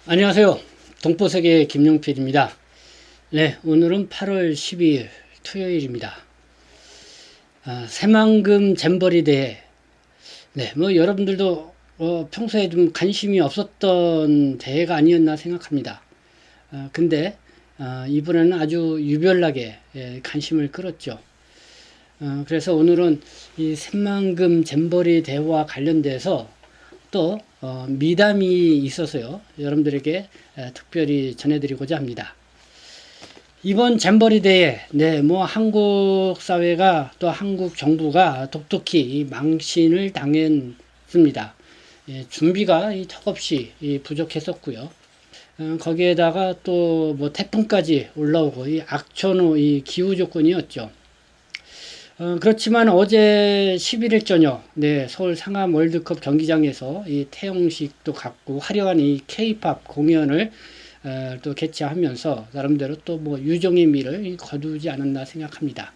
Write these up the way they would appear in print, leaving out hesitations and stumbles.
안녕하세요. 동포세계 김용필입니다. 네, 오늘은 8월 12일 토요일입니다. 새만금 잼버리 대회. 네, 뭐 여러분들도 평소에 좀 관심이 없었던 대회가 아니었나 생각합니다. 근데 이번에는 아주 유별나게 관심을 끌었죠. 그래서 오늘은 이 새만금 잼버리 대회와 관련돼서 또 미담이 있어서요. 여러분들에게 특별히 전해드리고자 합니다. 이번 잼버리 대회, 네, 뭐 한국 사회가 또 한국 정부가 독특히 망신을 당했습니다. 준비가 턱없이 부족했었고요. 거기에다가 또 뭐 태풍까지 올라오고 이 악천후 기후 조건이었죠. 그렇지만 어제 11일 저녁, 네, 서울 상암 월드컵 경기장에서 이 태영식도 갖고 화려한 이 K-팝 공연을 또 개최하면서 나름대로 또 뭐 유종의 미를 거두지 않았나 생각합니다.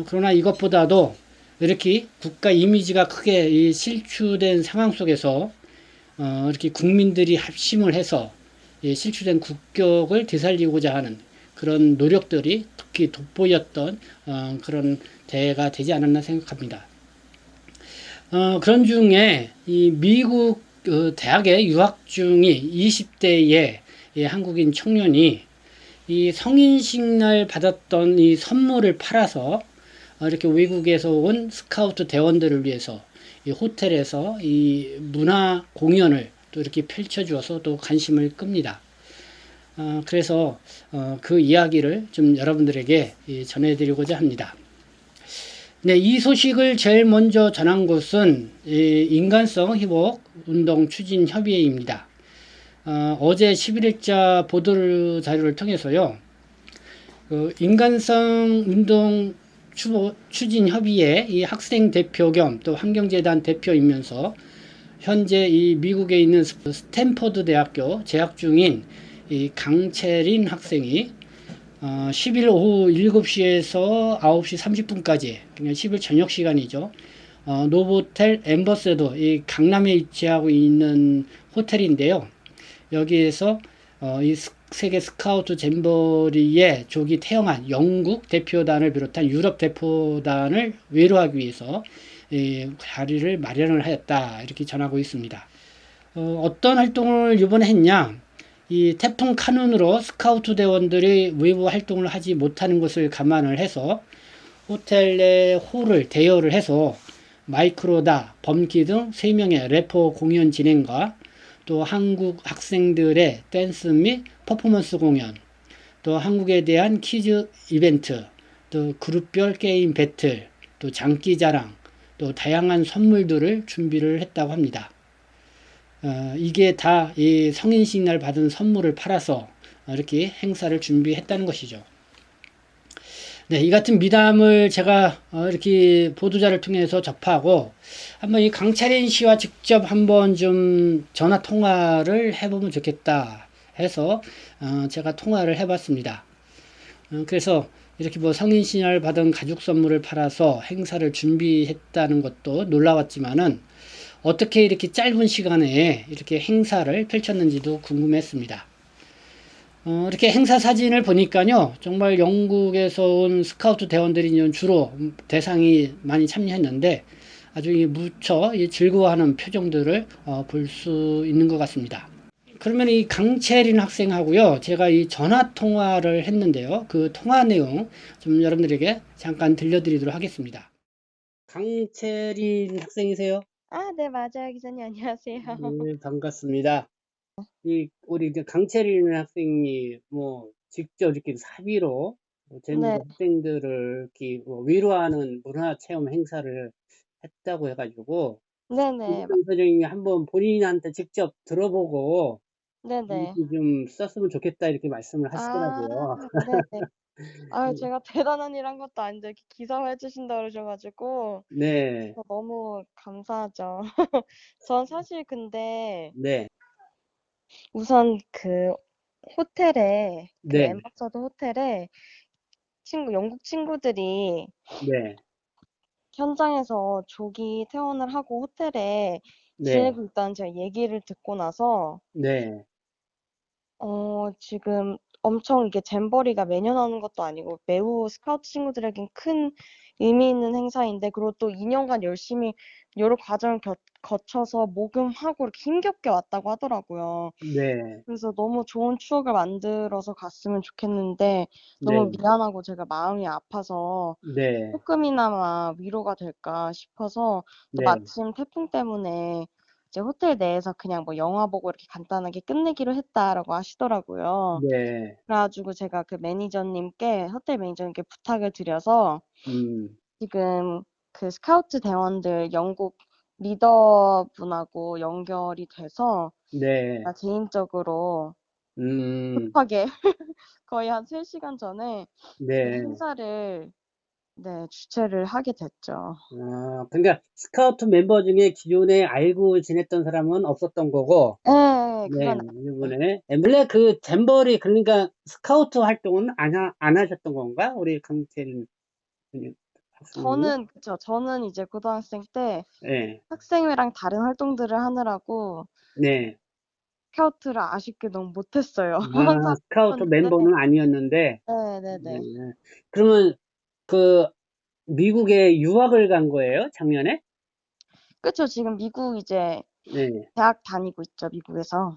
그러나 이것보다도 이렇게 국가 이미지가 크게 실추된 상황 속에서 이렇게 국민들이 합심을 해서 실추된 국격을 되살리고자 하는 그런 노력들이 특히 돋보였던 그런 대회가 되지 않았나 생각합니다. 그런 중에 이 미국 대학에 유학 중이 20대의 한국인 청년이 이 성인식 날 받았던 이 선물을 팔아서 이렇게 외국에서 온 스카우트 대원들을 위해서 이 호텔에서 이 문화 공연을 또 이렇게 펼쳐주어서 또 관심을 끕니다. 그래서 그 이야기를 좀 여러분들에게 전해드리고자 합니다. 네, 이 소식을 제일 먼저 전한 곳은 인간성 회복 운동 추진 협의회입니다. 어제 11일자 보도 자료를 통해서요. 인간성 운동 추진 협의회 이 학생 대표 겸 또 환경재단 대표이면서 현재 이 미국에 있는 스탠퍼드 대학교 재학 중인 이 강채린 학생이 10일 오후 7시에서 9시 30분까지, 그러니까 10일 저녁 시간이죠. 노보텔 엠버서더, 이 강남에 위치하고 있는 호텔인데요. 여기에서 이 세계 스카우트 잼버리에 조기 태영한 영국 대표단을 비롯한 유럽 대표단을 외로하기 위해서 자리를 마련을 하였다. 이렇게 전하고 있습니다. 어떤 활동을 이번에 했냐? 이 태풍 카눈으로 스카우트 대원들이 외부 활동을 하지 못하는 것을 감안을 해서 호텔 내 홀을 대여를 해서 마이크로다, 범키 등 3명의 래퍼 공연 진행과 또 한국 학생들의 댄스 및 퍼포먼스 공연, 또 한국에 대한 퀴즈 이벤트, 또 그룹별 게임 배틀, 또 장기 자랑, 또 다양한 선물들을 준비를 했다고 합니다. 이게 다 이 성인식 날 받은 선물을 팔아서 이렇게 행사를 준비했다는 것이죠. 네, 이 같은 미담을 제가 이렇게 보도자를 통해서 접하고 한번 이 강찬인 씨와 직접 한번 좀 전화 통화를 해보면 좋겠다 해서 제가 통화를 해봤습니다. 그래서 이렇게 뭐 성인식 날 받은 가죽 선물을 팔아서 행사를 준비했다는 것도 놀라웠지만은 어떻게 이렇게 짧은 시간에 이렇게 행사를 펼쳤는지도 궁금했습니다. 이렇게 행사 사진을 보니까요, 정말 영국에서 온 스카우트 대원들이 주로 대상이 많이 참여했는데 아주 무척 즐거워하는 표정들을 볼 수 있는 것 같습니다. 그러면 이 강채린 학생하고요, 제가 이 전화 통화를 했는데요, 그 통화 내용 좀 여러분들에게 잠깐 들려드리도록 하겠습니다. 강채린 학생이세요? 아, 네, 맞아요. 기자님, 안녕하세요. 네, 반갑습니다. 우리 이제 강채린 학생이 뭐 직접 이렇게 사비로 네, 젠더 학생들을 이렇게 뭐 위로하는 문화 체험 행사를 했다고 해가지고 네네, 김수영 선생님이 한번 본인한테 직접 들어보고 네네. 이렇게 좀 썼으면 좋겠다 이렇게 말씀을 아, 하시더라고요. 네네. 아, 제가 대단한 일 한 것도 아닌데 이렇게 기사화 해주신다 그러셔가지고 네, 너무 감사하죠. 전 사실 근데 네, 우선 그 호텔에 그 네, 엠버서더 호텔에 영국 친구들이 네, 현장에서 조기 퇴원을 하고 호텔에 네, 지내고 있다는 제가 얘기를 듣고 나서 네. 지금 엄청 이게 잼버리가 매년 하는 것도 아니고 매우 스카우트 친구들에겐 큰 의미 있는 행사인데, 그리고 또 2년간 열심히 여러 과정을 거쳐서 모금하고 이렇게 힘겹게 왔다고 하더라고요. 네, 그래서 너무 좋은 추억을 만들어서 갔으면 좋겠는데 너무 네, 미안하고 제가 마음이 아파서 네, 조금이나마 위로가 될까 싶어서, 또 네, 마침 태풍 때문에 이제 호텔 내에서 그냥 뭐 영화 보고 이렇게 간단하게 끝내기로 했다라고 하시더라고요. 네, 그래가지고 제가 그 매니저님께, 호텔 매니저님께 부탁을 드려서 음, 지금 그 스카우트 대원들 영국 리더분하고 연결이 돼서 네, 제가 개인적으로 음, 급하게 거의 한 3시간 전에 그 네. 행사를, 네, 주최를 하게 됐죠. 그러니까 스카우트 mem버 중에 기존에 알고 지냈던 사람은 없었던 거고, 네, 네, 그건 이번에. 원래 그 잼버리, 그러니까 스카우트 활동은 안 하셨던 건가? 우리 강채린 학생님은? 저는 이제 고등학생 때 네, 학생회랑 다른 활동들을 하느라고 네. 스카우트를 아쉽게 너무 못했어요. 아, 스카우트 사실 멤버는 아니었는데, 네. 네네네. 그러면 그 미국에 유학을 간 거예요? 작년에? 그쵸. 지금 미국 이제 네. 대학 다니고 있죠, 미국에서.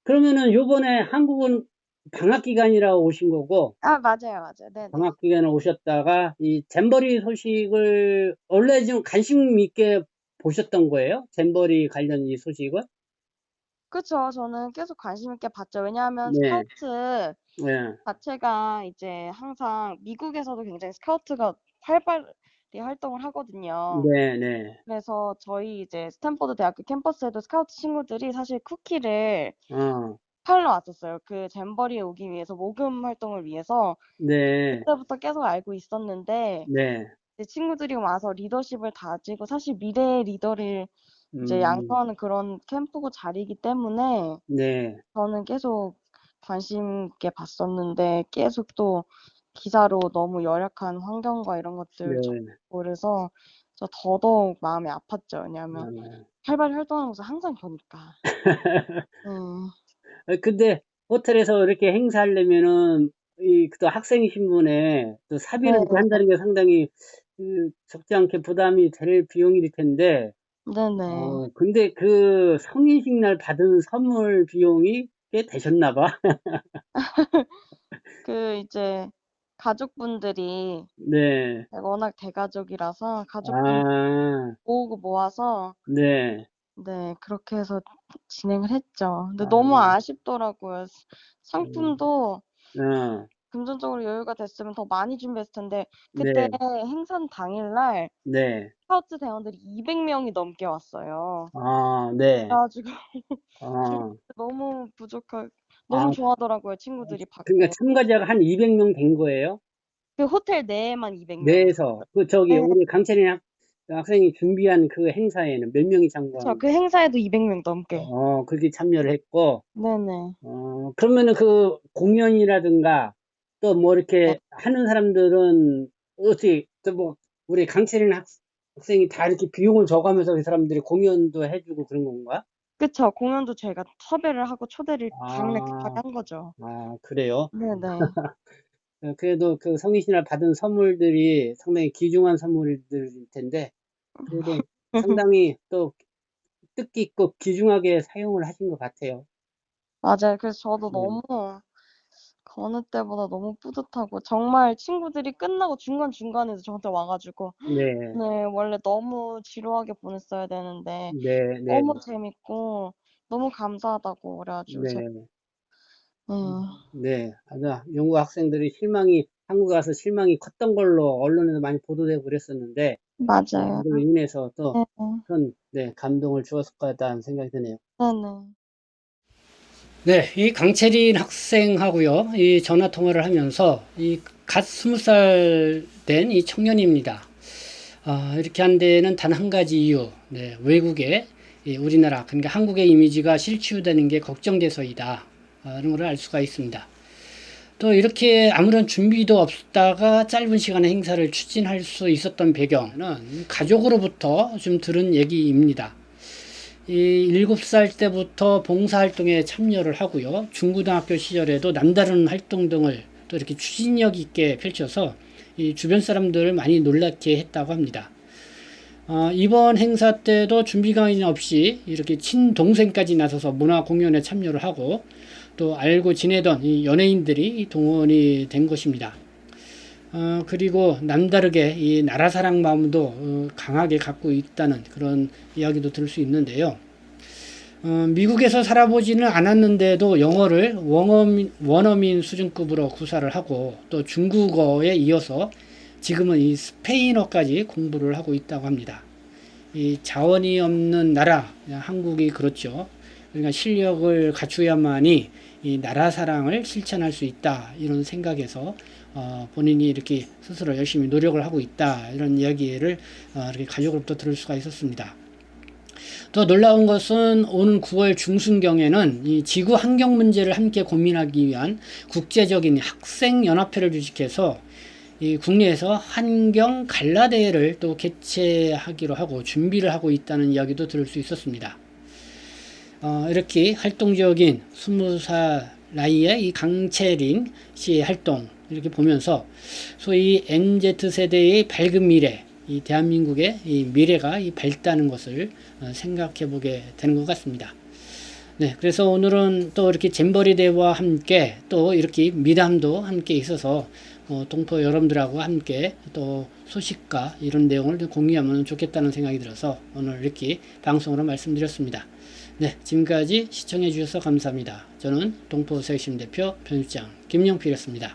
그러면은 요번에 한국은 방학 기간이라 오신 거고, 아, 맞아요, 맞아요. 네네. 방학 기간에 오셨다가 이 잼버리 소식을 원래 좀 관심 있게 보셨던 거예요? 잼버리 관련 이 소식을? 그쵸. 저는 계속 관심 있게 봤죠. 왜냐하면 네, 스카우트 네, 자체가 이제 항상 미국에서도 굉장히 스카우트가 활발히 활동을 하거든요. 네, 네. 그래서 저희 이제 스탠포드 대학교 캠퍼스에도 스카우트 친구들이 사실 쿠키를 어, 팔러 왔었어요. 그 잼버리에 오기 위해서, 모금 활동을 위해서. 네, 그때부터 계속 알고 있었는데 네, 이제 친구들이 와서 리더십을 다지고, 사실 미래의 리더를 이제 음, 양성하는 그런 캠프고 자리이기 때문에 네, 저는 계속 관심 있게 봤었는데, 계속 또 기사로 너무 열악한 환경과 이런 것들 네. 적고 그래서 저 더더욱 마음이 아팠죠. 왜냐하면 어. 활발히 활동하는 모습 항상 보니까. 음. 근데 호텔에서 이렇게 행사하려면은 또 학생 신분에 또 사비를 이렇게 네. 한다는 게 상당히 적지 않게 부담이 될 비용일 텐데, 네네. 근데 그 성인식 날 받은 선물 비용이 꽤 되셨나 봐. 그 이제 가족분들이 네. 워낙 대가족이라서 가족분 아, 모으고 모아서, 네. 네, 그렇게 해서 진행을 했죠. 근데 아, 너무 아쉽더라고요. 음, 상품도 어, 금전적으로 여유가 됐으면 더 많이 준비했을 텐데, 그때 네, 행사 당일날 네. 스카우트 대원들이 200명이 넘게 왔어요. 아, 네. 그래가지고 준비 어, 너무 너무 아, 좋아하더라고요, 친구들이 그러니까 받고. 참가자가 한 200명 된 거예요? 그 호텔 내에만 200명이 내에서 있었어요. 저기 네, 우리 강철인 학생이 준비한 그 행사에는 몇 명이 그쵸. 참가한 그 행사에도 200명 넘게. 그렇게 참여를 했고 네네. 그러면은 그 공연이라든가 또 뭐 네. 이렇게 하는 사람들은 어떻게 또 뭐 우리 강철인 학생이 다 이렇게 비용을 줘가면서 그 사람들이 공연도 해주고 그런 건가? 그쵸. 공연도 저희가 섭외를 하고 초대를 당일에 급하게 아, 한 거죠. 그래요? 네네. 그래도 그 성인신을 받은 선물들이 상당히 귀중한 선물들일 텐데 그래도 상당히 또 뜻깊고 귀중하게 사용을 하신 것 같아요. 맞아요. 그래서 저도 네, 너무 그 어느 때보다 너무 뿌듯하고, 정말 친구들이 끝나고 중간중간에도 저한테 와 가지고 네, 네, 원래 너무 지루하게 보냈어야 되는데 네, 네, 너무 재밌고 너무 감사하다고 그래 가지고 제가 네, 음, 네. 아주 영국 학생들이 한국에 와서 실망이 컸던 걸로 언론에서 많이 보도되고 그랬었는데, 맞아요. 그걸로 인해서 또 네. 큰, 네, 감동을 주었을 것 같다는 생각이 드네요. 네네. 네, 이 강채린 학생하고요, 이 전화 통화를 하면서 이 갓 20살 된 이 청년입니다. 이렇게 한 데는 단 한 가지 이유, 네, 외국에 우리나라, 그러니까 한국의 이미지가 실추되는 게 걱정돼서이다. 이런 걸 알 수가 있습니다. 또 이렇게 아무런 준비도 없다가 짧은 시간에 행사를 추진할 수 있었던 배경은 가족으로부터 좀 들은 얘기입니다. 이 7살 때부터 봉사활동에 참여를 하고요. 중고등학교 시절에도 남다른 활동 등을 또 이렇게 추진력 있게 펼쳐서 이 주변 사람들을 많이 놀랍게 했다고 합니다. 이번 행사 때도 준비 강의 없이 이렇게 친동생까지 나서서 문화 공연에 참여를 하고 또 알고 지내던 이 연예인들이 동원이 된 것입니다. 그리고 남다르게 이 나라 사랑 마음도 강하게 갖고 있다는 그런 이야기도 들을 수 있는데요. 미국에서 살아보지는 않았는데도 영어를 원어민 수준급으로 구사를 하고 또 중국어에 이어서 지금은 이 스페인어까지 공부를 하고 있다고 합니다. 이 자원이 없는 나라, 한국이 그렇죠. 그러니까 실력을 갖추어야만이 이 나라 사랑을 실천할 수 있다. 이런 생각에서 본인이 이렇게 스스로 열심히 노력을 하고 있다. 이런 이야기를 이렇게 가족으로부터 들을 수가 있었습니다. 더 놀라운 것은 오는 9월 중순경에는 이 지구 환경 문제를 함께 고민하기 위한 국제적인 학생연합회를 주식해서 이 국내에서 환경 갈라대회를 또 개최하기로 하고 준비를 하고 있다는 이야기도 들을 수 있었습니다. 이렇게 활동적인 20살 나이의 이 강채린 씨의 활동 이렇게 보면서 소위 MZ세대의 밝은 미래, 이 대한민국의 이 미래가 이 밝다는 것을 생각해 보게 되는 것 같습니다. 네, 그래서 오늘은 또 이렇게 잼버리 대회와 함께 또 이렇게 미담도 함께 있어서 동포 여러분들하고 함께 또 소식과 이런 내용을 공유하면 좋겠다는 생각이 들어서 오늘 이렇게 방송으로 말씀드렸습니다. 네, 지금까지 시청해 주셔서 감사합니다. 저는 동포 세심 대표 편집장 김영필이었습니다.